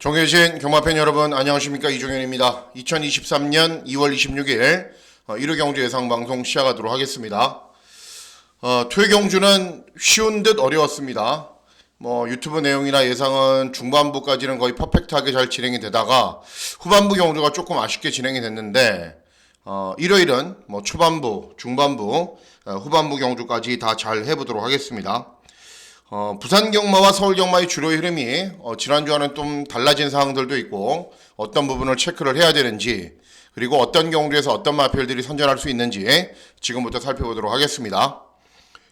종효신 경마팬 여러분 안녕하십니까, 이종현입니다. 2023년 2월 26일 1호 경주 예상방송 시작하도록 하겠습니다. 토요 경주는 쉬운 듯 어려웠습니다. 유튜브 내용이나 예상은 중반부까지는 거의 퍼펙트하게 잘 진행이 되다가 후반부 경주가 조금 아쉽게 진행이 됐는데 일요일은 초반부, 중반부, 후반부 경주까지 다 잘 해보도록 하겠습니다. 부산 경마와 서울 경마의 주로의 흐름이 지난주와는 좀 달라진 사항들도 있고 어떤 부분을 체크를 해야 되는지, 그리고 어떤 경주에서 어떤 마필들이 선전할 수 있는지 지금부터 살펴보도록 하겠습니다.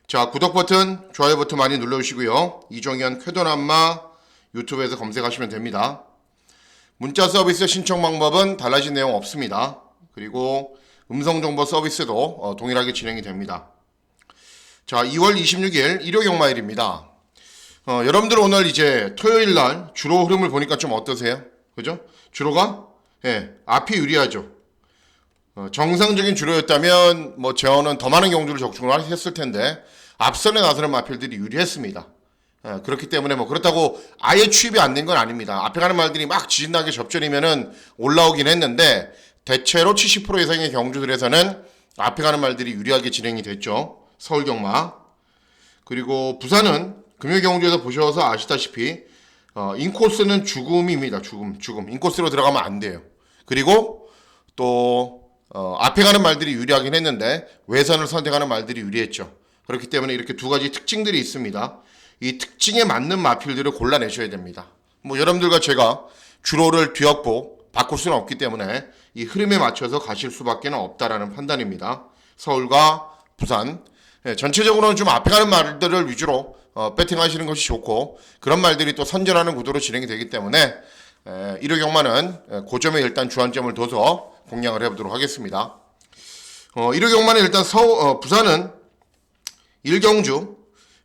자, 구독 버튼, 좋아요 버튼 많이 눌러주시고요. 이종현 쾌도남마 유튜브에서 검색하시면 됩니다. 문자 서비스 신청 방법은 달라진 내용 없습니다. 그리고 음성정보 서비스도 동일하게 진행이 됩니다. 자, 2월 26일 일요 경마일입니다. 여러분들 오늘 이제 토요일 날 주로 흐름을 보니까 좀 어떠세요? 그죠? 주로가 앞이 유리하죠. 정상적인 주로였다면 제어는 더 많은 경주를 적중을 했을 텐데 앞선에 나서는 마필들이 유리했습니다. 그렇기 때문에 그렇다고 아예 취입이 안 된 건 아닙니다. 앞에 가는 말들이 막 지진나게 접전이면은 올라오긴 했는데 대체로 70% 이상의 경주들에서는 앞에 가는 말들이 유리하게 진행이 됐죠. 서울 경마. 그리고 부산은 금요 경주에서 보셔서 아시다시피 인코스는 죽음입니다. 죽음. 인코스로 들어가면 안 돼요. 그리고 또 앞에 가는 말들이 유리하긴 했는데 외선을 선택하는 말들이 유리했죠. 그렇기 때문에 이렇게 두 가지 특징들이 있습니다. 이 특징에 맞는 마필들을 골라내셔야 됩니다. 여러분들과 제가 주로를 뒤엎고 바꿀 수는 없기 때문에 이 흐름에 맞춰서 가실 수밖에 없다라는 판단입니다. 서울과 부산, 전체적으로는 좀 앞에 가는 말들을 위주로 배팅하시는 것이 좋고, 그런 말들이 또 선전하는 구도로 진행이 되기 때문에 1호 경마는 고점에 일단 주안점을 둬서 공략을 해보도록 하겠습니다. 1호 경마는 일단 부산은 1경주,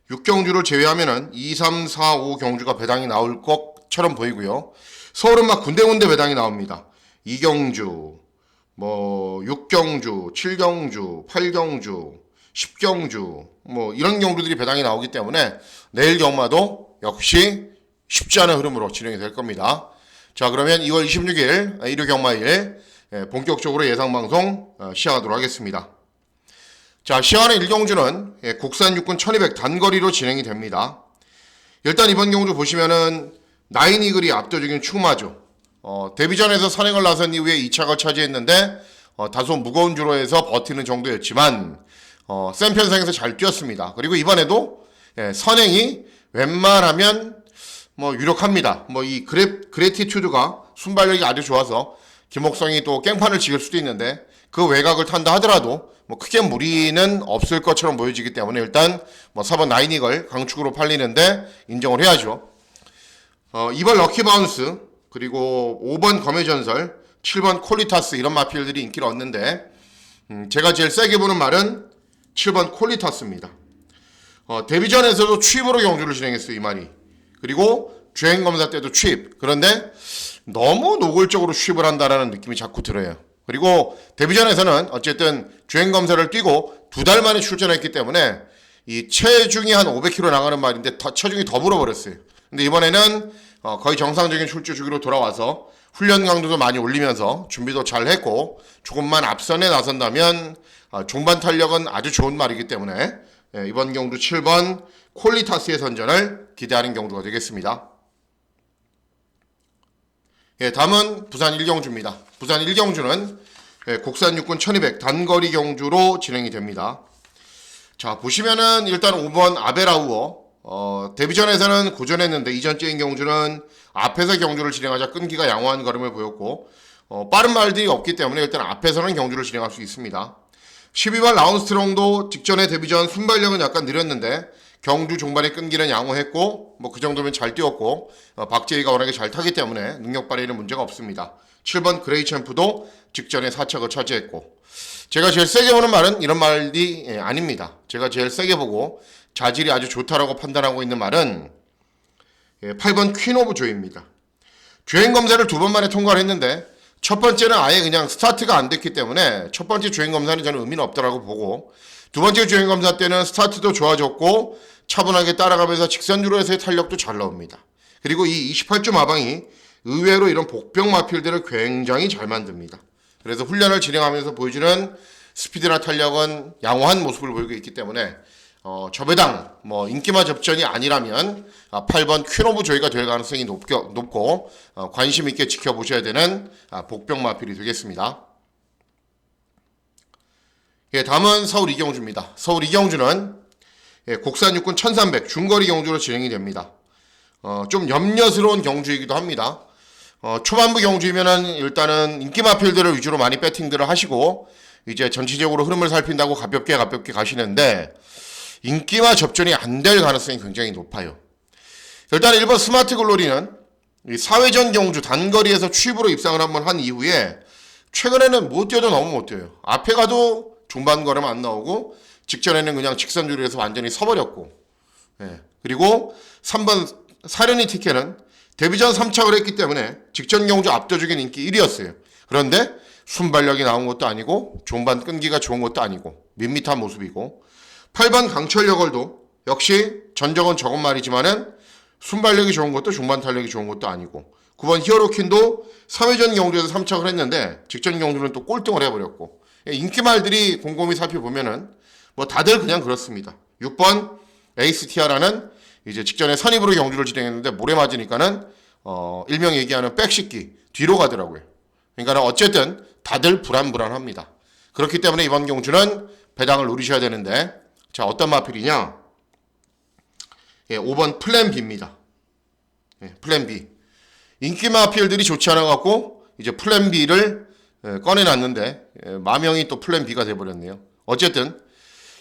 6경주를 제외하면은 2, 3, 4, 5 경주가 배당이 나올 것처럼 보이고요. 서울은 막 군데군데 배당이 나옵니다. 2경주, 6경주, 7경주, 8경주, 10경주, 이런 경주들이 배당이 나오기 때문에 내일 경마도 역시 쉽지 않은 흐름으로 진행이 될 겁니다. 자, 그러면 2월 26일 일요 경마일 본격적으로 예상방송 시작하도록 하겠습니다. 자, 시작하는 1경주는 국산 육군 1200 단거리로 진행이 됩니다. 일단 이번 경주 보시면은 나인이글이 압도적인 충마죠. 데뷔전에서 선행을 나선 이후에 2차가 차지했는데 다소 무거운 주로에서 버티는 정도였지만 센 편성에서 잘 뛰었습니다. 그리고 이번에도 선행이 웬만하면 유력합니다. 이 그래티튜드가 순발력이 아주 좋아서 김옥성이 또 깽판을 지을 수도 있는데 그 외곽을 탄다 하더라도 크게 무리는 없을 것처럼 보여지기 때문에 일단 4번 나인이걸 강축으로 팔리는데 인정을 해야죠. 2번 럭키바운스, 그리고 5번 검의전설, 7번 콜리타스, 이런 마필들이 인기를 얻는데 제가 제일 세게 보는 말은 7번 콜리타스입니다. 데뷔전에서도 취입으로 경주를 진행했어요, 이 말이. 그리고 주행검사 때도 취입. 그런데 너무 노골적으로 취입을 한다라는 느낌이 자꾸 들어요. 그리고 데뷔전에서는 어쨌든 주행검사를 뛰고 2달 만에 출전했기 때문에 이 체중이 한 500kg 나가는 말인데 체중이 더 불어버렸어요. 근데 이번에는 거의 정상적인 출주 주기로 돌아와서 훈련 강도도 많이 올리면서 준비도 잘 했고, 조금만 앞선에 나선다면 종반 탄력은 아주 좋은 말이기 때문에 이번 경주 7번 콜리타스의 선전을 기대하는 경주가 되겠습니다. 다음은 부산 1경주입니다. 부산 1경주는 국산 육군 1200 단거리 경주로 진행이 됩니다. 자, 보시면은 일단 5번 아베라우어, 데뷔전에서는 고전했는데 이전 째인 경주는 앞에서 경주를 진행하자 끈기가 양호한 걸음을 보였고, 빠른 말들이 없기 때문에 일단 앞에서는 경주를 진행할 수 있습니다. 12번 라운스트롱도 직전에 데뷔전 순발력은 약간 느렸는데 경주 종반의 끈기는 양호했고 그 정도면 잘 뛰었고, 박재희가 워낙에 잘 타기 때문에 능력 발휘에는 문제가 없습니다. 7번 그레이 챔프도 직전에 4착을 차지했고, 제가 제일 세게 보는 말은 이런 말이 아닙니다. 제가 제일 세게 보고 자질이 아주 좋다라고 판단하고 있는 말은 8번 퀸 오브 조이입니다. 주행검사를 2번 만에 통과를 했는데 첫 번째는 아예 그냥 스타트가 안 됐기 때문에 첫 번째 주행검사는 저는 의미는 없더라고 보고, 두 번째 주행검사 때는 스타트도 좋아졌고 차분하게 따라가면서 직선주로에서의 탄력도 잘 나옵니다. 그리고 이 28주 마방이 의외로 이런 복병 마필들을 굉장히 잘 만듭니다. 그래서 훈련을 진행하면서 보여주는 스피드나 탄력은 양호한 모습을 보이고 있기 때문에 저배당 인기마 접전이 아니라면 8번 퀸 오브 조이가 될 가능성이 높고 관심 있게 지켜보셔야 되는 복병 마필이 되겠습니다. 예, 다음은 서울 이경주입니다. 서울 이경주는 국산 육군 1300 중거리 경주로 진행이 됩니다. 좀 염려스러운 경주이기도 합니다. 초반부 경주이면은 일단은 인기 마필들을 위주로 많이 배팅들을 하시고 이제 전체적으로 흐름을 살핀다고 가볍게 가시는데 인기마 접전이 안 될 가능성이 굉장히 높아요. 일단 1번 스마트 글로리는 사회전 경주 단거리에서 취입으로 입상을 한번 한 이후에 최근에는 못 뛰어도 너무 못 뛰어요. 앞에 가도 중반 걸음 안 나오고 직전에는 그냥 직선주로에서 완전히 서버렸고, 예. 그리고 3번 사려니 티켓은 데뷔전 3착을 했기 때문에 직전 경주 압도적인 인기 1위였어요. 그런데 순발력이 나온 것도 아니고 중반 끈기가 좋은 것도 아니고 밋밋한 모습이고 8번 강철 여걸도 역시 전적은 적은 말이지만은 순발력이 좋은 것도 중반 탄력이 좋은 것도 아니고 9번 히어로킨도 3회전 경주에서 3착을 했는데 직전 경주는 또 꼴등을 해버렸고 인기말들이 곰곰이 살펴보면은 다들 그냥 그렇습니다. 6번 에이스 티아라는 이제 직전에 선입으로 경주를 진행했는데 모래 맞으니까는 일명 얘기하는 백식기 뒤로 가더라고요. 그러니까 어쨌든 다들 불안합니다. 그렇기 때문에 이번 경주는 배당을 노리셔야 되는데 자 어떤 마필이냐? 예, 5번 플랜 B입니다. 예, 플랜 B. 인기 마필들이 좋지 않아 갖고 이제 플랜 B를 꺼내놨는데 마명이 또 플랜 B가 돼버렸네요. 어쨌든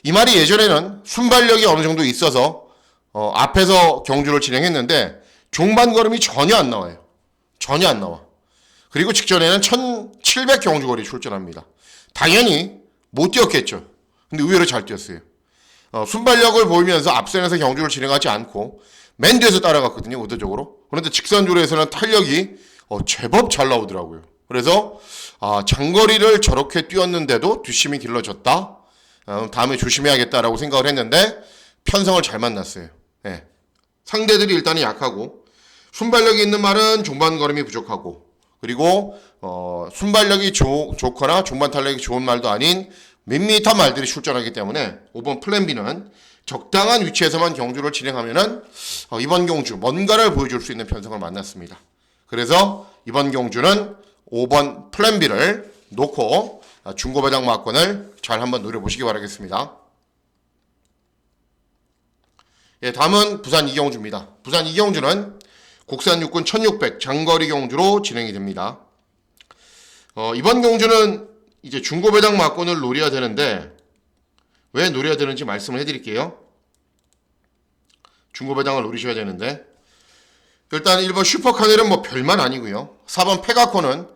이 말이 예전에는 순발력이 어느 정도 있어서 앞에서 경주를 진행했는데 중반 걸음이 전혀 안 나와요. 전혀 안 나와. 그리고 직전에는 1700 경주거리 출전합니다. 당연히 못 뛰었겠죠. 근데 의외로 잘 뛰었어요. 순발력을 보이면서 앞선에서 경주를 진행하지 않고 맨 뒤에서 따라갔거든요. 의도적으로. 그런데 직선주로에서는 탄력이 제법 잘 나오더라고요. 그래서 장거리를 저렇게 뛰었는데도 뒷심이 길러졌다. 다음에 조심해야겠다라고 생각을 했는데 편성을 잘 만났어요. 네. 상대들이 일단은 약하고 순발력이 있는 말은 중반 걸음이 부족하고 그리고 순발력이 좋거나 중반 탄력이 좋은 말도 아닌 밋밋한 말들이 출전하기 때문에 5번 플랜 B는 적당한 위치에서만 경주를 진행하면은 이번 경주 뭔가를 보여줄 수 있는 편성을 만났습니다. 그래서 이번 경주는 5번 플랜 B를 놓고 중고배당 막권을 잘 한번 노려보시기 바라겠습니다. 예, 다음은 부산 이경주입니다. 부산 이경주는 국산 육군 1600 장거리 경주로 진행이 됩니다. 이번 경주는 이제 중고배당 막권을 노려야 되는데 왜 노려야 되는지 말씀을 해드릴게요. 중고배당을 노리셔야 되는데 일단 1번 슈퍼카넬은 별만 아니고요. 4번 페가코는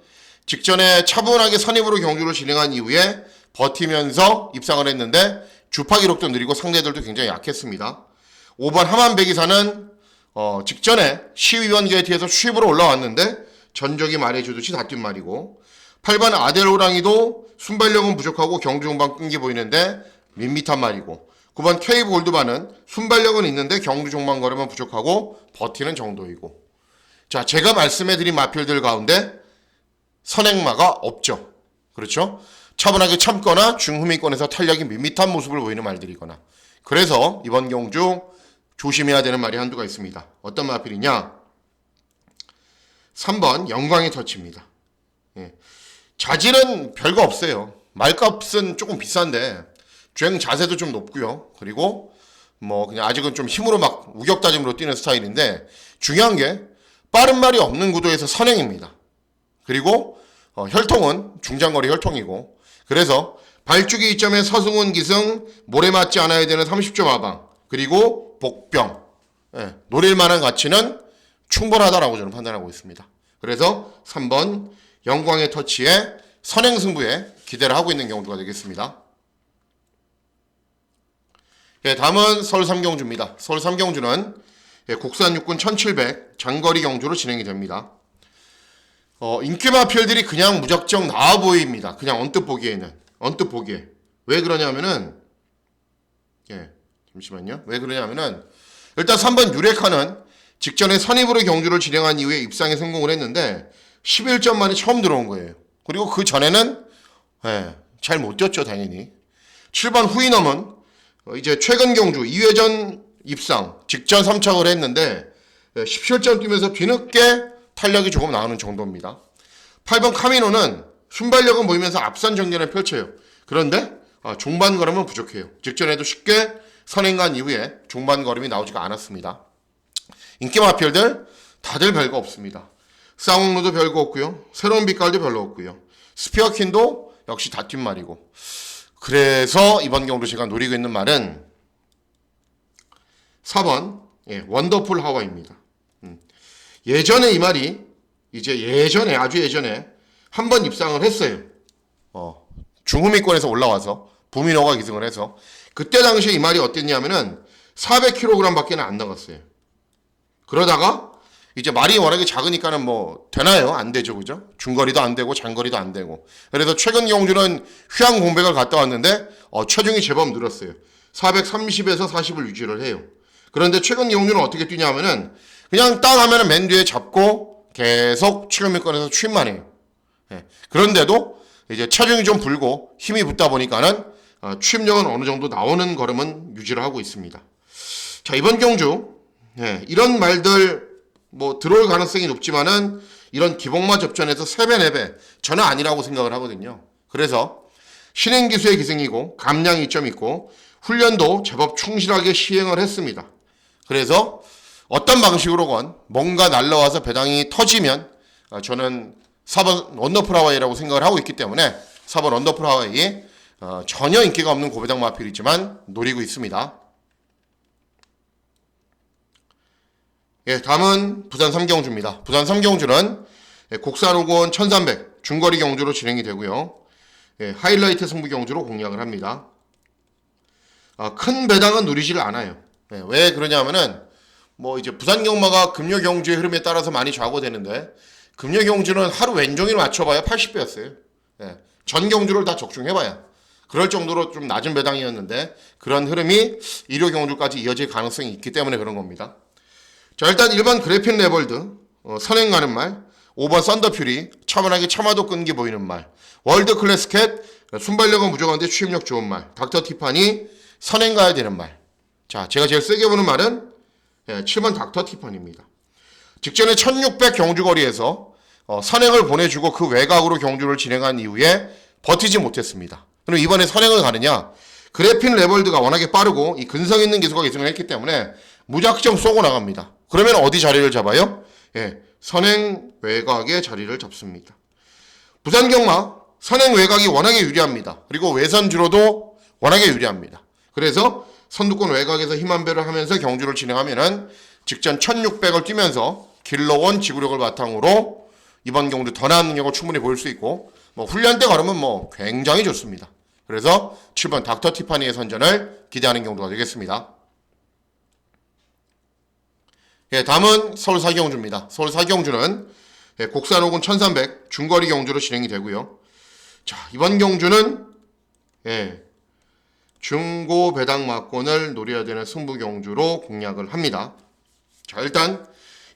직전에 차분하게 선입으로 경주를 진행한 이후에 버티면서 입상을 했는데 주파 기록도 느리고 상대들도 굉장히 약했습니다. 5번 하만백이사는 직전에 시위원 게이트에서 수입으로 올라왔는데 전적이 말해주듯이 다 뛴 말이고 8번 아델호랑이도 순발력은 부족하고 경주 중반 끈기 보이는데 밋밋한 말이고 9번 K 골드바는 순발력은 있는데 경주 종반 걸음은 부족하고 버티는 정도이고 자 제가 말씀해드린 마필들 가운데 선행마가 없죠. 그렇죠? 차분하게 참거나 중후미권에서 탄력이 밋밋한 모습을 보이는 말들이거나 그래서 이번 경주 조심해야 되는 말이 한두가 있습니다. 어떤 마필이냐? 3번 영광의 터치입니다. 예. 자질은 별거 없어요. 말값은 조금 비싼데 주행 자세도 좀 높고요. 그리고 그냥 아직은 좀 힘으로 막 우격다짐으로 뛰는 스타일인데 중요한 게 빠른 말이 없는 구도에서 선행입니다. 그리고 혈통은 중장거리 혈통이고 그래서 발주기 이점에 서승훈 기승 모래 맞지 않아야 되는 30점 하방 그리고 복병 노릴 만한 가치는 충분하다라고 저는 판단하고 있습니다. 그래서 3번 영광의 터치에 선행 승부에 기대를 하고 있는 경주가 되겠습니다. 예, 다음은 서울 3경주입니다. 서울 3경주는 국산 육군 1700 장거리 경주로 진행이 됩니다. 인기 마필들이 그냥 무작정 나와 보입니다. 그냥 언뜻 보기에. 왜 그러냐면은 잠시만요. 왜 그러냐면은 일단 3번 유레카는 직전에 선입으로 경주를 진행한 이후에 입상에 성공을 했는데 11점 만에 처음 들어온 거예요. 그리고 그 전에는 잘 못 뛰었죠, 당연히. 7번 후이넘은 이제 최근 경주 2회전 입상 직전 3착을 했는데 17점 뛰면서 뒤늦게 탄력이 조금 나오는 정도입니다. 8번 카미노는 순발력은 보이면서 앞선 정렬을 펼쳐요. 그런데 중반 걸음은 부족해요. 직전에도 쉽게 선행간 이후에 중반 걸음이 나오지가 않았습니다. 인기 마필들 다들 별거 없습니다. 싸움로도 별거 없고요. 새로운 빛깔도 별로 없고요. 스피어킨도 역시 다 뛴 말이고. 그래서 이번 경우로 제가 노리고 있는 말은 4번 원더풀 하와이입니다. 예전에 이 말이 이제 아주 예전에 한 번 입상을 했어요. 중후미권에서 올라와서 부민호가 기승을 해서 그때 당시에 이 말이 어땠냐면은 400kg 밖에 안 나갔어요. 그러다가 이제 말이 워낙에 작으니까는 뭐 되나요? 안 되죠, 그죠? 중거리도 안 되고 장거리도 안 되고. 그래서 최근 경주는 휴양 공백을 갔다 왔는데 체중이 제법 늘었어요. 430에서 40을 유지를 해요. 그런데 최근 경주는 어떻게 뛰냐면은 그냥 딱 하면은 맨 뒤에 잡고 계속 최근미권에서 추임만 해요. 그런데도 이제 체중이 좀 불고 힘이 붙다 보니까는 추임력은 어느 정도 나오는 걸음은 유지를 하고 있습니다. 자, 이번 경주 이런 말들 뭐 들어올 가능성이 높지만은 이런 기복마 접전에서 3배, 4배 전혀 아니라고 생각을 하거든요. 그래서 신행기수의 기승이고 감량 이점 있고 훈련도 제법 충실하게 시행을 했습니다. 그래서 어떤 방식으로건 뭔가 날라와서 배당이 터지면 저는 4번 원더풀 하와이라고 생각을 하고 있기 때문에 4번 원더풀 하와이 전혀 인기가 없는 고배당 마필이지만 노리고 있습니다. 다음은 부산 3경주입니다. 부산 3경주는 국산 5권 1300 중거리 경주로 진행이 되고요. 하이라이트 승부 경주로 공략을 합니다. 큰 배당은 누리지를 않아요. 왜 그러냐면은 뭐 이제 부산 경마가 금요 경주의 흐름에 따라서 많이 좌우되는데 금요 경주는 하루 왼종일 맞춰봐야 80배였어요. 전 경주를 다 적중해봐야 그럴 정도로 좀 낮은 배당이었는데 그런 흐름이 일요 경주까지 이어질 가능성이 있기 때문에 그런 겁니다. 자, 일단 1번 그래핀 레벌드 선행 가는 말, 5번 썬더퓨리 차분하게 차마도 끈기 보이는 말, 월드 클래스캣 순발력은 부족한데 추임력 좋은 말, 닥터 티파니 선행 가야 되는 말. 자, 제가 제일 세게 보는 말은 7번 닥터 티파니입니다. 직전에 1600 경주거리에서 선행을 보내주고 그 외곽으로 경주를 진행한 이후에 버티지 못했습니다. 그럼 이번에 선행을 가느냐? 그래핀 레벌드가 워낙에 빠르고 이 근성 있는 기수가 기승을 했기 때문에 무작정 쏘고 나갑니다. 그러면 어디 자리를 잡아요? 선행 외곽의 자리를 잡습니다. 부산 경마 선행 외곽이 워낙에 유리합니다. 그리고 외선주로도 워낙에 유리합니다. 그래서 선두권 외곽에서 힘 한 배를 하면서 경주를 진행하면은 직전 1600을 뛰면서 길러온 지구력을 바탕으로 이번 경주 더 나은 능력을 충분히 보일 수 있고 뭐 훈련 때 걸으면 뭐 굉장히 좋습니다. 그래서 7번 닥터 티파니의 선전을 기대하는 경주가 되겠습니다. 다음은 서울 사경주입니다. 서울 사경주는 국산 5군 1300 중거리 경주로 진행이 되고요. 자, 이번 경주는 중고 배당 막권을 노려야 되는 승부 경주로 공략을 합니다. 자, 일단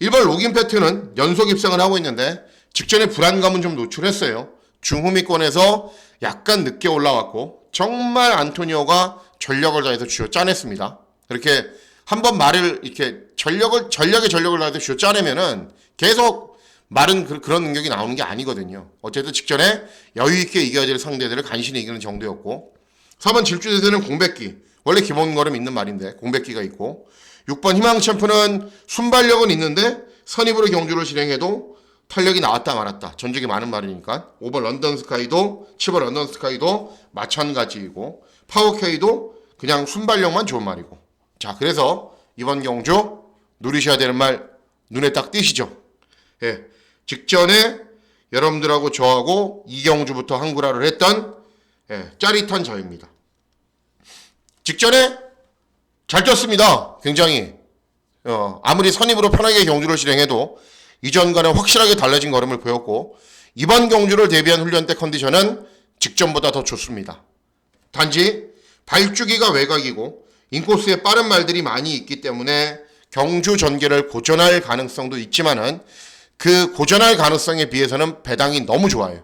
1번 로긴 패트는 연속 입상을 하고 있는데 직전에 불안감은 좀 노출했어요. 중후미권에서 약간 늦게 올라왔고 정말 안토니오가 전력을 다해서 쥐어 짜냈습니다. 이렇게 한번 말을 이렇게 전력을 다해서 쥐어 짜내면은 계속 말은 그런 능력이 나오는 게 아니거든요. 어쨌든 직전에 여유있게 이겨야 될 상대들을 간신히 이기는 정도였고 4번 질주대세는 공백기 원래 기본 걸음 있는 말인데 공백기가 있고 6번 희망 챔프는 순발력은 있는데 선입으로 경주를 진행해도 탄력이 나왔다 말았다. 전적이 많은 말이니까 5번 런던 스카이도 7번 런던 스카이도 마찬가지이고 파워케이도 그냥 순발력만 좋은 말이고 자, 그래서 이번 경주 누리셔야 되는 말 눈에 딱 띄시죠? 직전에 여러분들하고 저하고 이경주부터 한구라를 했던 짜릿한 저입니다. 직전에 잘 뛰었습니다. 굉장히 아무리 선입으로 편하게 경주를 진행해도 이전과는 확실하게 달라진 걸음을 보였고 이번 경주를 대비한 훈련 때 컨디션은 직전보다 더 좋습니다. 단지 발주기가 외곽이고 인코스에 빠른 말들이 많이 있기 때문에 경주 전개를 고전할 가능성도 있지만은 그 고전할 가능성에 비해서는 배당이 너무 좋아요.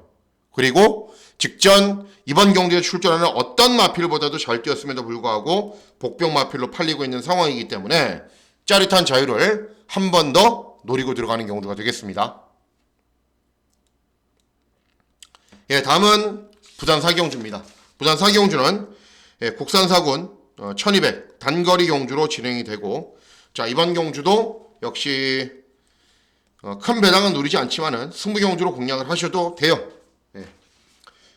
그리고 직전 이번 경주에 출전하는 어떤 마필보다도 잘 뛰었음에도 불구하고 복병 마필로 팔리고 있는 상황이기 때문에 짜릿한 자유를 한 번 더 노리고 들어가는 경주가 되겠습니다. 예, 다음은 부산 사경주입니다. 부산 사경주는 국산 사군 1200 단거리 경주로 진행이 되고, 자, 이번 경주도 역시 큰 배당은 노리지 않지만은 승부 경주로 공략을 하셔도 돼요. 예.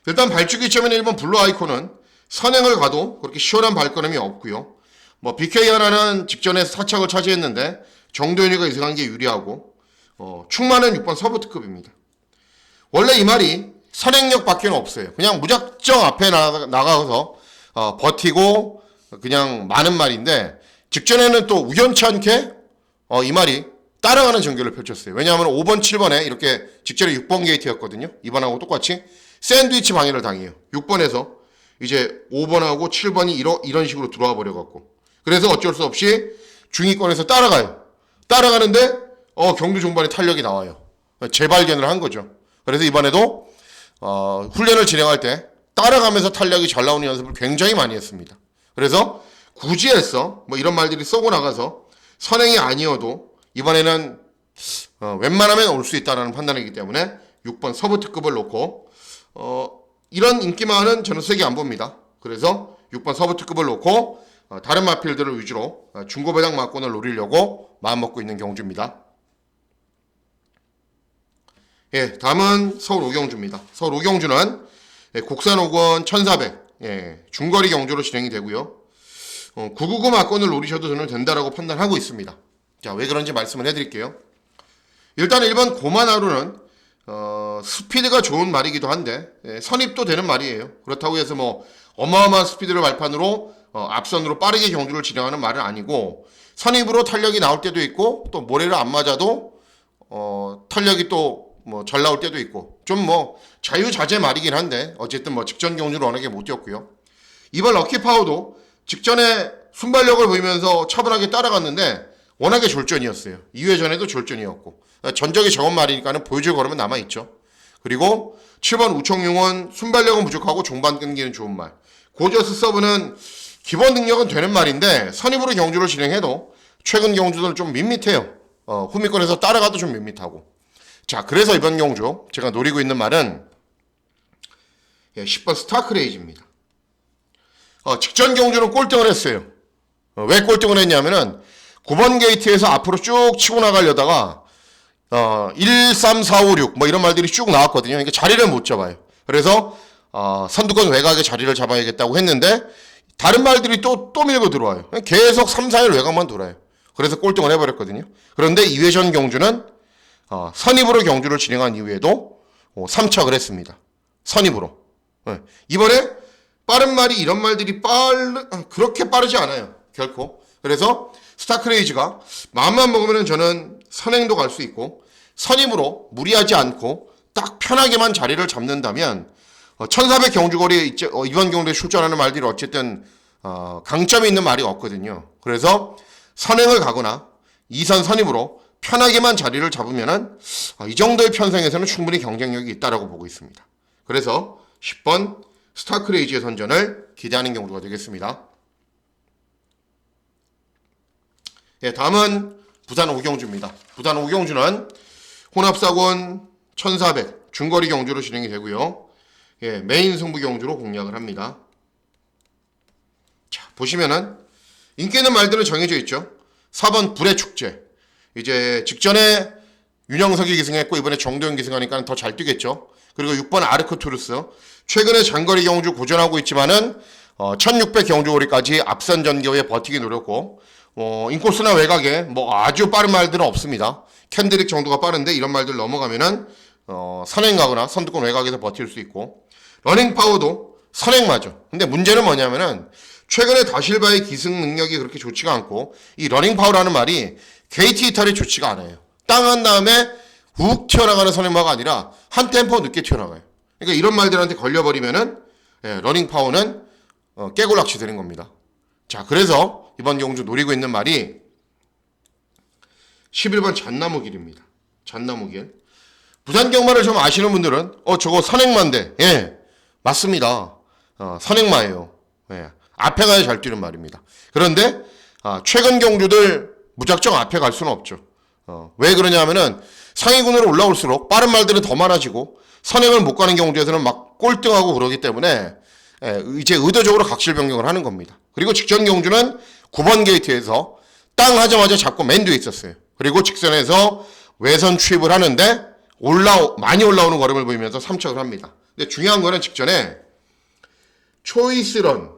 일단 발주기 점에는 1번 블루 아이콘은 선행을 가도 그렇게 시원한 발걸음이 없고요. 뭐 BK 하나는 직전에 사착을 차지했는데 정도현이가 이승한 게 유리하고, 충만은 6번 서브트급입니다. 원래 이 말이 선행력 밖에 없어요. 그냥 무작정 앞에 나가서 버티고 그냥 많은 말인데, 직전에는 또 우연치 않게 이 말이 따라가는 전개를 펼쳤어요. 왜냐하면 5번, 7번에 이렇게 직전에 6번 게이트였거든요. 이번하고 똑같이 샌드위치 방해를 당해요. 6번에서 이제 5번하고 7번이 이런 식으로 들어와 버려갖고, 그래서 어쩔 수 없이 중위권에서 따라가요. 따라가는데 경주 종반에 탄력이 나와요. 재발견을 한 거죠. 그래서 이번에도 훈련을 진행할 때 따라가면서 탄력이 잘 나오는 연습을 굉장히 많이 했습니다. 그래서 굳이 해서 뭐 이런 말들이 쏘고 나가서 선행이 아니어도 이번에는 웬만하면 올 수 있다는 판단이기 때문에 6번 서브특급을 놓고 이런 인기만은 저는 세게 안 봅니다. 그래서 6번 서브특급을 놓고 다른 마필들을 위주로 중고배당 막권을 노리려고 마음먹고 있는 경주입니다. 예, 다음은 서울 오경주입니다. 서울 오경주는 국산 5권 1400 중거리 경주로 진행이 되고요. 999 막권을 노리셔도 저는 된다라고 판단하고 있습니다. 자, 왜 그런지 말씀을 해드릴게요. 일단 1번 고만하루는 스피드가 좋은 말이기도 한데 선입도 되는 말이에요. 그렇다고 해서 뭐 어마어마한 스피드를 발판으로 앞선으로 빠르게 경주를 진행하는 말은 아니고, 선입으로 탄력이 나올 때도 있고 또 모래를 안 맞아도 탄력이 또 뭐 잘 나올 때도 있고, 좀 뭐 자유자재 말이긴 한데 어쨌든 뭐 직전 경주를 워낙에 못 뛰었고요. 이번 럭키파워도 직전에 순발력을 보이면서 차분하게 따라갔는데 워낙에 졸전이었어요. 2회 전에도 졸전이었고, 전적이 적은 말이니까는 보여줄 걸음은 남아있죠. 그리고 7번 우청용은 순발력은 부족하고 종반 끊기는 좋은 말. 고저스 서브는 기본 능력은 되는 말인데 선입으로 경주를 진행해도 최근 경주들은 좀 밋밋해요. 후미권에서 따라가도 좀 밋밋하고. 자, 그래서 이번 경주 제가 노리고 있는 말은 10번 스타크레이지입니다. 직전 경주는 꼴등을 했어요. 왜 꼴등을 했냐면은 9번 게이트에서 앞으로 쭉 치고 나가려다가 1, 3, 4, 5, 6 뭐 이런 말들이 쭉 나왔거든요. 그러니까 자리를 못 잡아요. 그래서 선두권 외곽에 자리를 잡아야겠다고 했는데 다른 말들이 또 밀고 들어와요. 계속 3, 4일 외곽만 돌아요. 그래서 꼴등을 해버렸거든요. 그런데 2회 전 경주는 선입으로 경주를 진행한 이후에도 3착을 했습니다. 선입으로. 이번에 빠른 말이 이런 말들이 그렇게 빠르지 않아요. 결코. 그래서 스타크레이지가 마음만 먹으면 저는 선행도 갈 수 있고, 선입으로 무리하지 않고 딱 편하게만 자리를 잡는다면 1400 경주거리에 이번 경주에 출전하는 말들이 어쨌든 강점이 있는 말이 없거든요. 그래서 선행을 가거나 2선 선입으로 편하게만 자리를 잡으면은 이 정도의 편성에서는 충분히 경쟁력이 있다라고 보고 있습니다. 그래서 10번 스타크레이지의 선전을 기대하는 경주가 되겠습니다. 예, 다음은 부산 오경주입니다. 부산 오경주는 혼합사권 1400 중거리 경주로 진행이 되고요. 예, 메인 승부 경주로 공략을 합니다. 자, 보시면은 인기 있는 말들은 정해져 있죠. 4번 불의 축제. 이제 직전에 윤영석이 기승했고 이번에 정도현 기승하니까 더 잘 뛰겠죠. 그리고 6번 아르크투르스. 최근에 장거리 경주 고전하고 있지만은 1600 경주거리까지 앞선 전개에 버티기 노렸고, 인코스나 외곽에 뭐 아주 빠른 말들은 없습니다. 캔드릭 정도가 빠른데 이런 말들 넘어가면은 선행 가거나 선두권 외곽에서 버틸 수 있고, 러닝 파워도 선행 맞아. 근데 문제는 뭐냐면은 최근에 다실바의 기승 능력이 그렇게 좋지가 않고, 이 러닝 파워라는 말이 게이트 이탈이 좋지가 않아요. 땅 한 다음에 훅 튀어나가는 선행마가 아니라 한 템포 늦게 튀어나가요. 그러니까 이런 말들한테 걸려버리면은 러닝 파워는 깨골락시 되는 겁니다. 자, 그래서 이번 경주 노리고 있는 말이 11번 잣나무길입니다. 잣나무길. 부산 경마를 좀 아시는 분들은 저거 선행마인데, 예, 맞습니다. 선행마예요. 예, 앞에 가야 잘 뛰는 말입니다. 그런데 최근 경주들 무작정 앞에 갈 수는 없죠. 왜 그러냐면은 상위군으로 올라올수록 빠른 말들은 더 많아지고 선행을 못 가는 경주에서는 막 꼴등하고 그러기 때문에 이제 의도적으로 각실 변경을 하는 겁니다. 그리고 직전 경주는 9번 게이트에서 땅 하자마자 잡고 맨 뒤에 있었어요. 그리고 직선에서 외선 추입을 하는데 많이 올라오는 걸음을 보이면서 삼척을 합니다. 근데 중요한 거는 직전에 초이스런이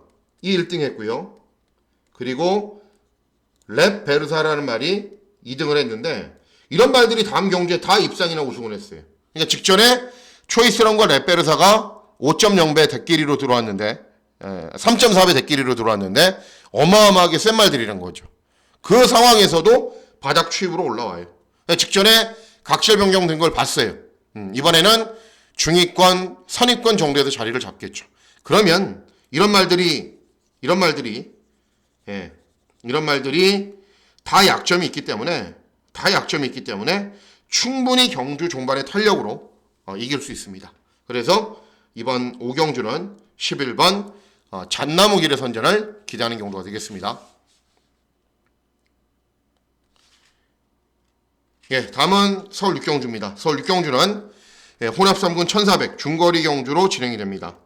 1등 했고요. 그리고 랩 베르사라는 말이 2등을 했는데 이런 말들이 다음 경주에 다 입상이나 우승을 했어요. 그러니까 직전에 초이스런과 랩 베르사가 5.0배 대끼리로 들어왔는데 3.4배 대끼리로 들어왔는데 어마어마하게 센 말들이란 거죠. 그 상황에서도 바닥 추입으로 올라와요. 그러니까 직전에 각실 변경된 걸 봤어요. 이번에는 중위권, 선위권 정도에서 자리를 잡겠죠. 그러면 이런 말들이 다 약점이 있기 때문에 충분히 경주 종반의 탄력으로 이길 수 있습니다. 그래서 이번 5경주는 11번 잣나무길의 선전을 기대하는 경주가 되겠습니다. 예, 다음은 서울 6경주입니다. 서울 6경주는 혼합 3군 1400 중거리 경주로 진행이 됩니다.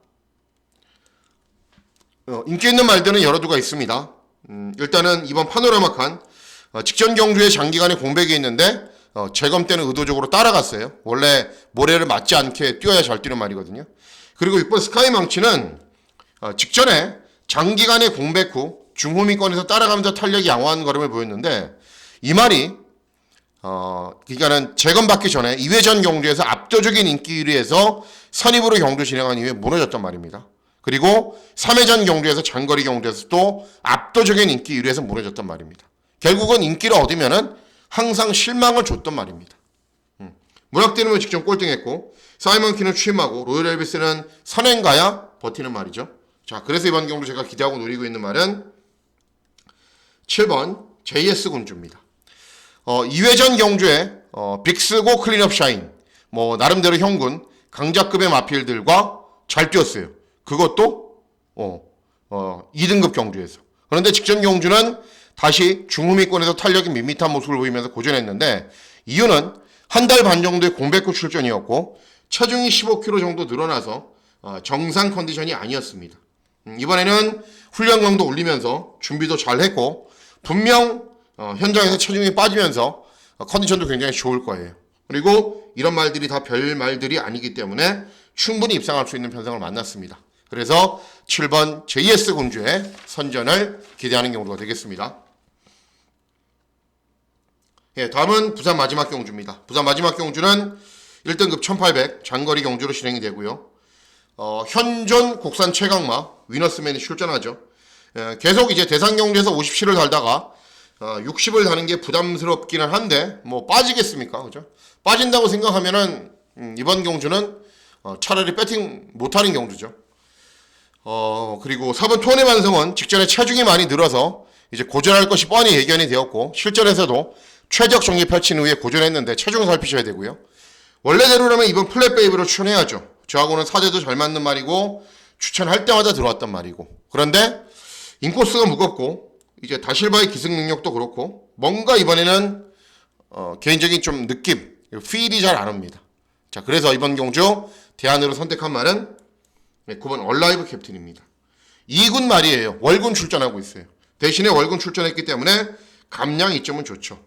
인기 있는 말들은 여러 두가 있습니다. 일단은 이번 파노라마 칸 직전 경주에 장기간의 공백이 있는데 재검 때는 의도적으로 따라갔어요. 원래 모래를 맞지 않게 뛰어야 잘 뛰는 말이거든요. 그리고 6번 스카이 망치는 직전에 장기간의 공백 후 중후미권에서 따라가면서 탄력이 양호한 걸음을 보였는데 이 말이 그러니까는 재검받기 전에 2회전 경주에서 압도적인 인기 1위에서 선입으로 경주 진행한 이후에 무너졌단 말입니다. 그리고 3회전 경주에서 장거리 경주에서 또 압도적인 인기 1위에서 무너졌단 말입니다. 결국은 인기를 얻으면은 항상 실망을 줬단 말입니다. 문학대는 직전 꼴등했고 사이먼키는 취임하고 로열 엘비스는 선행가야 버티는 말이죠. 자, 그래서 이번 경주 제가 기대하고 노리고 있는 말은 7번 JS 군주입니다. 2회전 경주에 빅스고 클린업 샤인 나름대로 형군 강자급의 마필들과 잘 뛰었어요. 그것도 2등급 경주에서. 그런데 직전 경주는 다시 중후미권에서 탄력이 밋밋한 모습을 보이면서 고전했는데 이유는 한 달 반 정도의 공백 후 출전이었고 체중이 15kg 정도 늘어나서 정상 컨디션이 아니었습니다. 이번에는 훈련 강도 올리면서 준비도 잘 했고 분명 현장에서 체중이 빠지면서 컨디션도 굉장히 좋을 거예요. 그리고 이런 말들이 다 별 말들이 아니기 때문에 충분히 입상할 수 있는 편성을 만났습니다. 그래서 7번 JS 군주의 선전을 기대하는 경우가 되겠습니다. 예, 다음은 부산 마지막 경주입니다. 부산 마지막 경주는 1등급 1800 장거리 경주로 진행이 되고요. 현존 국산 최강마 위너스맨이 출전하죠. 계속 이제 대상 경주에서 57을 달다가 60을 다는 게 부담스럽기는 한데 빠지겠습니까? 그죠? 빠진다고 생각하면은 이번 경주는 차라리 배팅 못하는 경주죠. 그리고 4번 톤의 반성은 직전에 체중이 많이 늘어서 이제 고전할 것이 뻔히 예견이 되었고 실전에서도 최적 정리 펼친 후에 고전했는데 체중 살피셔야 되고요. 원래대로라면 이번 플랫 베이브로 추천해야죠. 저하고는 사대도 잘 맞는 말이고 추천할 때마다 들어왔단 말이고. 그런데 인코스가 무겁고 이제 다실바의 기승 능력도 그렇고 뭔가 이번에는 개인적인 좀 느낌, 필이 잘 안 옵니다. 자, 그래서 이번 경주 대안으로 선택한 말은 9번 얼라이브 캡틴입니다. 2군 말이에요. 월군 출전하고 있어요. 대신에 월군 출전했기 때문에 감량 이점은 좋죠.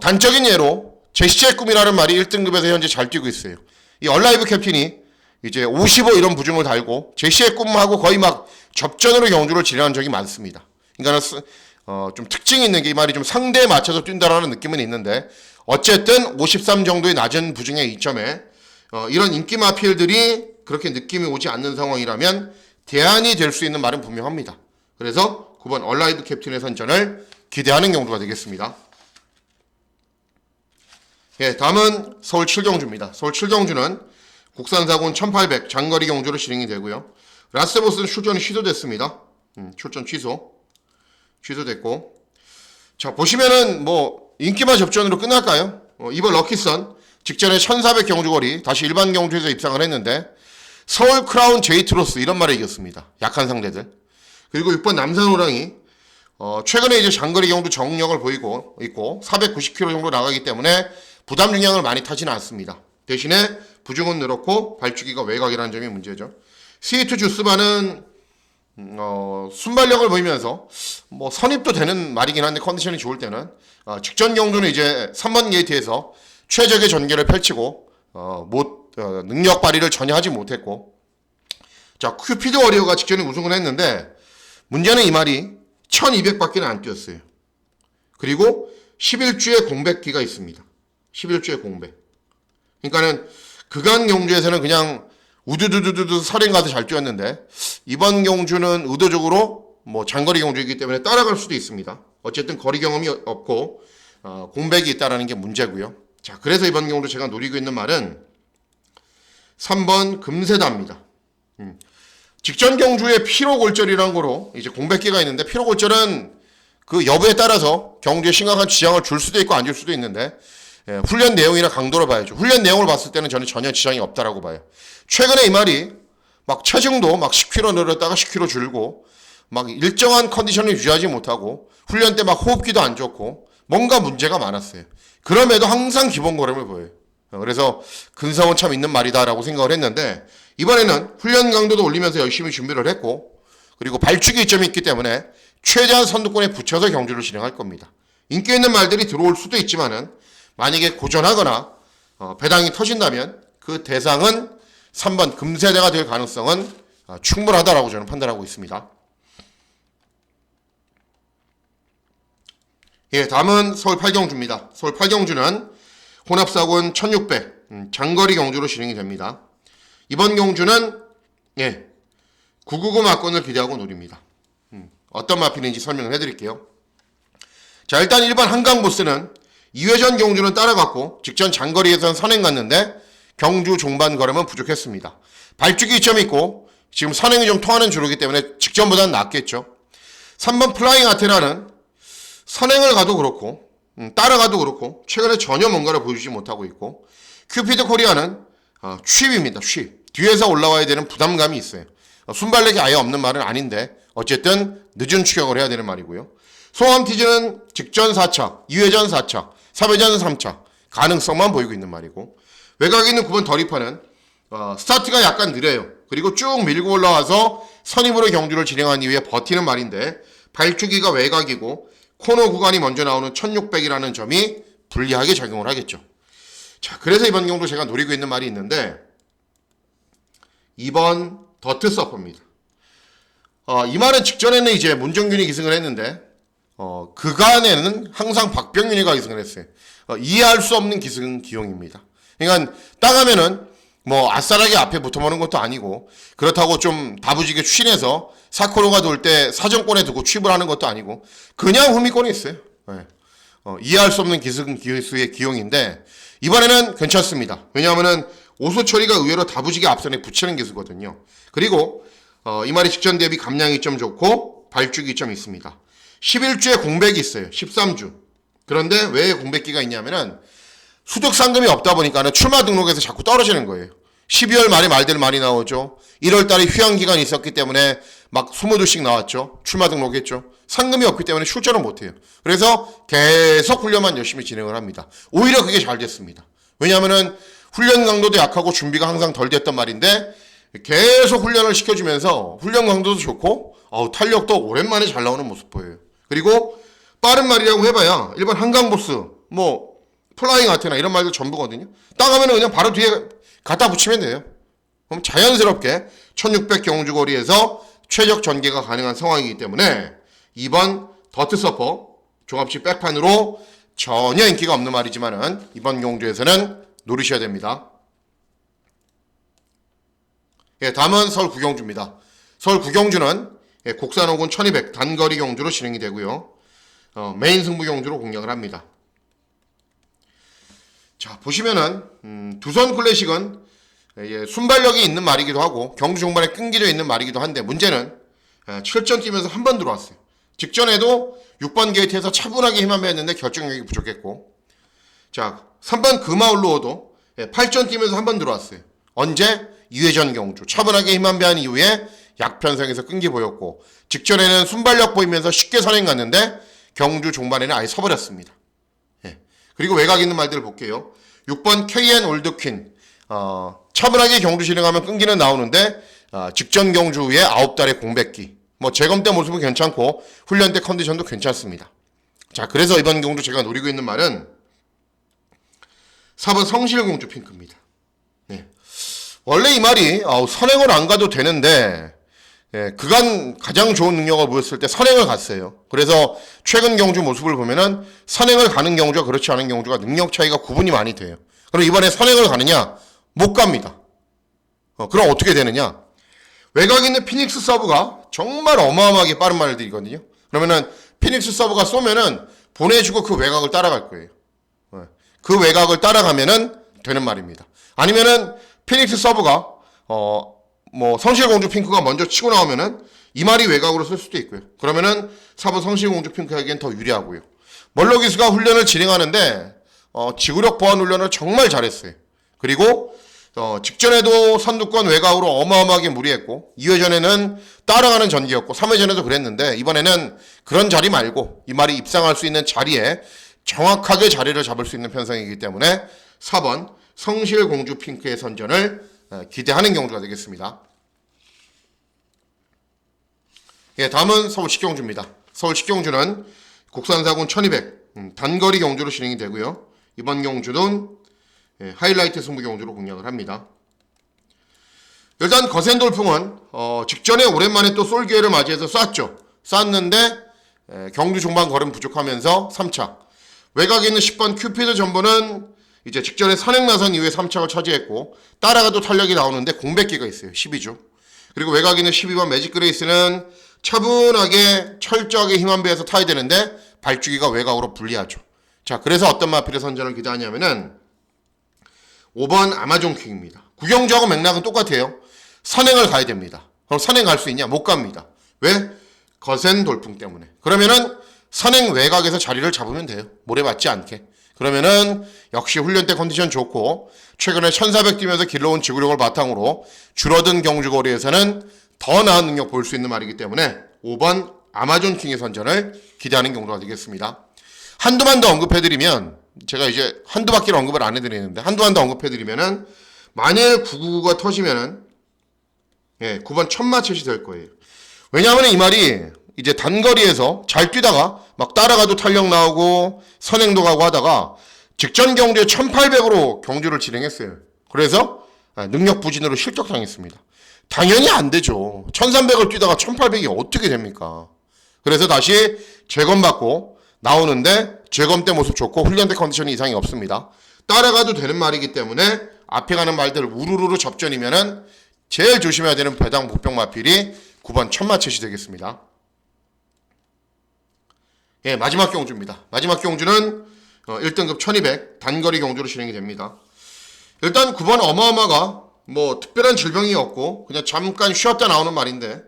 단적인 예로 제시의 꿈이라는 말이 1등급에서 현재 잘 뛰고 있어요. 이 얼라이브 캡틴이 이제 55 이런 부중을 달고 제시의 꿈하고 거의 막 접전으로 경주를 진행한 적이 많습니다. 그러니까 좀 특징이 있는 게 이 말이 좀 상대에 맞춰서 뛴다라는 느낌은 있는데 어쨌든 53 정도의 낮은 부중의 2점에 이런 인기 마필들이 그렇게 느낌이 오지 않는 상황이라면 대안이 될 수 있는 말은 분명합니다. 그래서 9번 얼라이브 캡틴의 선전을 기대하는 경주가 되겠습니다. 예, 다음은 서울 7경주입니다. 서울 7경주는 국산사군 1800 장거리 경주로 진행이 되고요. 라스베가스는 출전이 취소됐습니다. 출전 취소됐고, 자 보시면은 인기만 접전으로 끝날까요? 이번 럭키선 직전에 1400 경주거리 다시 일반 경주에서 입상을 했는데 서울 크라운 제이트로스 이런 말에 이겼습니다. 약한 상대들. 그리고 6번 남산호랑이 최근에 이제 장거리 경주 정력을 보이고 있고 490km 정도 나가기 때문에 부담 중량을 많이 타지는 않습니다. 대신에 부중은 늘었고 발주기가 외곽이라는 점이 문제죠. C2 주스바는 순발력을 보이면서 뭐 선입도 되는 말이긴 한데 컨디션이 좋을 때는 직전 경주는 이제 3번 게이트에서 최적의 전개를 펼치고 능력 발휘를 전혀 하지 못했고, 자 큐피드 워리어가 직전에 우승을 했는데 문제는 이 말이 1200바퀴는 안 뛰었어요. 그리고 11주의 공백기가 있습니다. 11주의 공백. 그러니까는 그간 경주에서는 그냥 우두두두두두 설행 가서 잘 뛰었는데 이번 경주는 의도적으로 뭐 장거리 경주이기 때문에 따라갈 수도 있습니다. 어쨌든 거리 경험이 없고 공백이 있다라는 게 문제고요. 자, 그래서 이번 경주 제가 노리고 있는 말은 3번 금세다입니다. 직전 경주에 피로골절이라는 거로 이제 공백기가 있는데, 피로골절은 그 여부에 따라서 경주에 심각한 지장을 줄 수도 있고 안 줄 수도 있는데 훈련 내용이나 강도를 봐야죠. 훈련 내용을 봤을 때는 저는 전혀 지장이 없다라고 봐요. 최근에 이 말이 막 체중도 막 10kg 늘었다가 10kg 줄고 막 일정한 컨디션을 유지하지 못하고 훈련 때 막 호흡기도 안 좋고 뭔가 문제가 많았어요. 그럼에도 항상 기본 걸음을 보여요. 그래서 근성은 참 있는 말이다라고 생각을 했는데, 이번에는 훈련 강도도 올리면서 열심히 준비를 했고, 그리고 발주기 이점이 있기 때문에 최대한 선두권에 붙여서 경주를 진행할 겁니다. 인기 있는 말들이 들어올 수도 있지만은 만약에 고전하거나 배당이 터진다면 그 대상은 3번 금세대가 될 가능성은 충분하다라고 저는 판단하고 있습니다. 예, 다음은 서울 8경주입니다. 서울 8경주는 혼합사고는 1600 장거리 경주로 진행이 됩니다. 이번 경주는 999 막권을 기대하고 노립니다. 어떤 마필인지 설명을 해드릴게요. 자, 일단 1번 한강보스는 2회전 경주는 따라갔고 직전 장거리에선 선행 갔는데 경주 종반 걸음은 부족했습니다. 발주기 이점이 있고 지금 선행이 좀 통하는 주로기 때문에 직전보다는 낫겠죠. 3번 플라잉 아테나는 선행을 가도 그렇고 따라가도 그렇고 최근에 전혀 뭔가를 보여주지 못하고 있고, 큐피드 코리아는 취입입니다. 취. 뒤에서 올라와야 되는 부담감이 있어요. 순발력이 아예 없는 말은 아닌데 어쨌든 늦은 추격을 해야 되는 말이고요. 소암티즈는 직전 4차, 2회전 4차, 3회전 3차 가능성만 보이고 있는 말이고, 외곽에 있는 9번 더리파는 스타트가 약간 느려요. 그리고 쭉 밀고 올라와서 선임으로 경주를 진행한 이후에 버티는 말인데 발주기가 외곽이고 코너 구간이 먼저 나오는 1600이라는 점이 불리하게 작용을 하겠죠. 자, 그래서 이번 경주 제가 노리고 있는 말이 있는데 2번 더트 서퍼입니다. 이 말은 직전에는 이제 문정균이 기승을 했는데 그간에는 항상 박병윤이가 기승을 했어요. 이해할 수 없는 기승 기용입니다. 그러니까 따가면은 뭐 아싸라게 앞에 붙어보는 것도 아니고, 그렇다고 좀 다부지게 추진해서 사코로가 돌 때 사정권에 두고 취입을 하는 것도 아니고 그냥 후미권에 있어요. 이해할 수 없는 기수의 기용인데 이번에는 괜찮습니다. 왜냐하면은 오수 처리가 의외로 다부지게 앞선에 붙이는 기수거든요. 그리고 이 말이 직전 대비 감량이 좀 좋고 발주기 좀 있습니다. 11주에 공백이 있어요. 13주. 그런데 왜 공백기가 있냐면은 수득 상금이 없다 보니까는 출마 등록에서 자꾸 떨어지는 거예요. 12월 말에 말들 많이 나오죠. 1월 달에 휴양 기간이 있었기 때문에 막 20두씩 나왔죠. 출마 등록했죠. 상금이 없기 때문에 출전을 못해요. 그래서 계속 훈련만 열심히 진행을 합니다. 오히려 그게 잘 됐습니다. 왜냐하면은 훈련 강도도 약하고 준비가 항상 덜 됐단 말인데 계속 훈련을 시켜주면서 훈련 강도도 좋고 탄력도 오랜만에 잘 나오는 모습 보여요. 그리고 빠른 말이라고 해봐야 일반 한강보스 뭐 플라잉 아테나 이런 말들 전부거든요. 따가면은 그냥 바로 뒤에 갖다 붙이면 돼요. 그럼 자연스럽게 1600 경주거리에서 최적 전개가 가능한 상황이기 때문에 2번 더트 서퍼 종합식 백판으로 전혀 인기가 없는 말이지만은 이번 경주에서는 노리셔야 됩니다. 예, 다음은 서울 구경주입니다. 서울 구경주는 곡산 호군 1200 단거리 경주로 진행이 되고요. 메인 승부 경주로 공략을 합니다. 자, 보시면은 두선 클래식은 순발력이 있는 말이기도 하고 경주 종반에 끈기져 있는 말이기도 한데 문제는 7전 뛰면서 한 번 들어왔어요. 직전에도 6번 게이트에서 차분하게 힘 한 배 했는데 결정력이 부족했고, 자 3번 금화올로어도 8전 뛰면서 한 번 들어왔어요. 언제? 2회전 경주 차분하게 힘 한 배 한 이후에 약편성에서 끈기 보였고, 직전에는 순발력 보이면서 쉽게 선행 갔는데 경주 종반에는 아예 서버렸습니다. 그리고 외곽 있는 말들을 볼게요. 6번 KN 올드퀸, 차분하게 경주 진행하면 끈기는 나오는데 직전 경주 후에 9달의 공백기, 뭐 재검 때 모습은 괜찮고 훈련 때 컨디션도 괜찮습니다. 자, 그래서 이번 경주 제가 노리고 있는 말은 4번 성실공주 핑크입니다. 원래 이 말이 선행을 안 가도 되는데, 그간 가장 좋은 능력을 보였을 때 선행을 갔어요. 그래서 최근 경주 모습을 보면은 선행을 가는 경주와 그렇지 않은 경주가 능력 차이가 구분이 많이 돼요. 그럼 이번에 선행을 가느냐? 못 갑니다. 그럼 어떻게 되느냐? 외곽에 있는 피닉스 서브가 정말 어마어마하게 빠른 말들이거든요. 그러면은 피닉스 서브가 쏘면은 보내주고 그 외곽을 따라갈 거예요. 그 외곽을 따라가면은 되는 말입니다. 아니면은 피닉스 서브가 뭐 성실공주 핑크가 먼저 치고 나오면은 이 말이 외곽으로 쓸 수도 있고요. 그러면은 4번 성실공주 핑크에겐 더 유리하고요. 멀로 기수가 훈련을 진행하는데 지구력 보완 훈련을 정말 잘했어요. 그리고 직전에도 선두권 외곽으로 어마어마하게 무리했고, 2회전에는 따라가는 전기였고, 3회전에도 그랬는데 이번에는 그런 자리 말고 이 말이 입상할 수 있는 자리에 정확하게 자리를 잡을 수 있는 편성이기 때문에 4번 성실공주 핑크의 선전을 기대하는 경주가 되겠습니다. 다음은 서울 식경주입니다. 서울 식경주는 국산사군 1200 단거리 경주로 진행이 되고요. 이번 경주는 하이라이트 승부 경주로 공략을 합니다. 일단 거센 돌풍은 직전에 오랜만에 또 쏠 기회를 맞이해서 쐈죠. 쐈는데 경주 종반 걸음 부족하면서 3차. 외곽에 있는 10번 큐피드 전보는 이제 직전에 선행 나선 이후에 3착을 차지했고, 따라가도 탄력이 나오는데 공백기가 있어요. 12주. 그리고 외곽에 있는 12번 매직 그레이스는 차분하게 철저하게 힘 한 배에서 타야 되는데 발주기가 외곽으로 불리하죠. 자, 그래서 어떤 마필의 선전을 기대하냐면은 5번 아마존 킹입니다. 구경주하고 맥락은 똑같아요. 선행을 가야 됩니다. 그럼 선행 갈 수 있냐? 못 갑니다. 왜? 거센 돌풍 때문에. 그러면은 선행 외곽에서 자리를 잡으면 돼요. 모래받지 않게. 그러면은 역시 훈련 때 컨디션 좋고, 최근에 1400 뛰면서 길러온 지구력을 바탕으로 줄어든 경주 거리에서는 더 나은 능력 보일 수 있는 말이기 때문에 5번 아마존 킹의 선전을 기대하는 경우가 되겠습니다. 한두만 더 언급해드리면, 제가 이제 한두 바퀴를 언급을 안 해드리는데 한두만 더 언급해드리면은, 만일 999가 터지면은 9번 천마쳇이 될 거예요. 왜냐하면 이 말이 이제 단거리에서 잘 뛰다가 막 따라가도 탄력 나오고 선행도 가고 하다가 직전 경주에 1800으로 경주를 진행했어요. 그래서 능력 부진으로 실격당했습니다. 당연히 안 되죠. 1300을 뛰다가 1800이 어떻게 됩니까? 그래서 다시 재검받고 나오는데 재검 때 모습 좋고 훈련 때 컨디션이 이상이 없습니다. 따라가도 되는 말이기 때문에 앞에 가는 말들 우르르르 접전이면은 제일 조심해야 되는 배당 복병 마필이 9번 천마쳇이 되겠습니다. 마지막 경주입니다. 마지막 경주는 1등급 1200 단거리 경주로 진행이 됩니다. 일단 9번 어마어마가 뭐 특별한 질병이 없고 그냥 잠깐 쉬었다 나오는 말인데,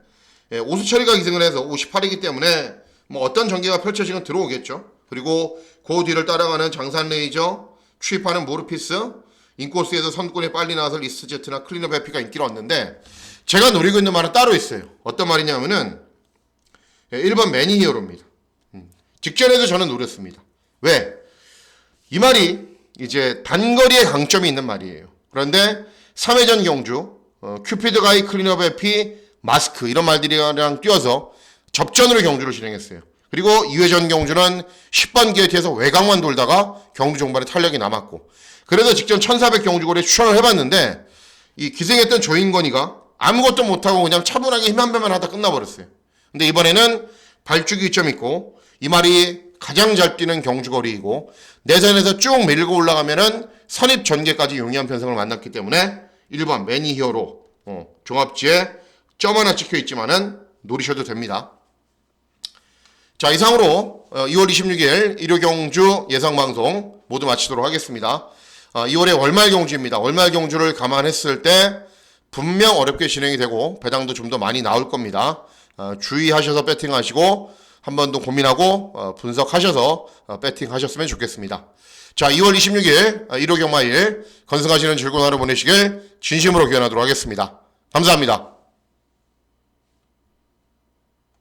오수철이가 기승을 해서 58이기 때문에 뭐 어떤 전개가 펼쳐지면 들어오겠죠. 그리고 그 뒤를 따라가는 장산 레이저, 추입하는 모르피스, 인코스에서 선두권에 빨리 나와서 리스트제트나 클리너 베피가 인기를 얻는데, 제가 노리고 있는 말은 따로 있어요. 어떤 말이냐면은 1번 매니히어로입니다. 직전에도 저는 노렸습니다. 왜? 이 말이 이제 단거리에 강점이 있는 말이에요. 그런데 3회전 경주, 큐피드 가이, 클리너 베피, 마스크 이런 말들이랑 뛰어서 접전으로 경주를 진행했어요. 그리고 2회전 경주는 10번 게이트에서 외곽만 돌다가 경주 종반에 탄력이 남았고, 그래서 직전 1400 경주거리에 추천을 해봤는데 이 기생했던 조인건이가 아무것도 못하고 그냥 차분하게 힘 한 배만 하다 끝나버렸어요. 근데 이번에는 발주기 점 있고 이 말이 가장 잘 뛰는 경주거리이고 내선에서 쭉 밀고 올라가면은 선입 전개까지 용이한 편성을 만났기 때문에 1번 매니히어로 종합지에 점 하나 찍혀 있지만은 노리셔도 됩니다. 자, 이상으로 2월 26일 일요 경주 예상 방송 모두 마치도록 하겠습니다. 2월의 월말 경주입니다. 월말 경주를 감안했을 때 분명 어렵게 진행이 되고 배당도 좀 더 많이 나올 겁니다. 주의하셔서 배팅하시고 한 번 더 고민하고 분석하셔서 배팅하셨으면 좋겠습니다. 자, 2월 26일 1호 경마일 건승하시는 즐거운 하루 보내시길 진심으로 기원하도록 하겠습니다. 감사합니다.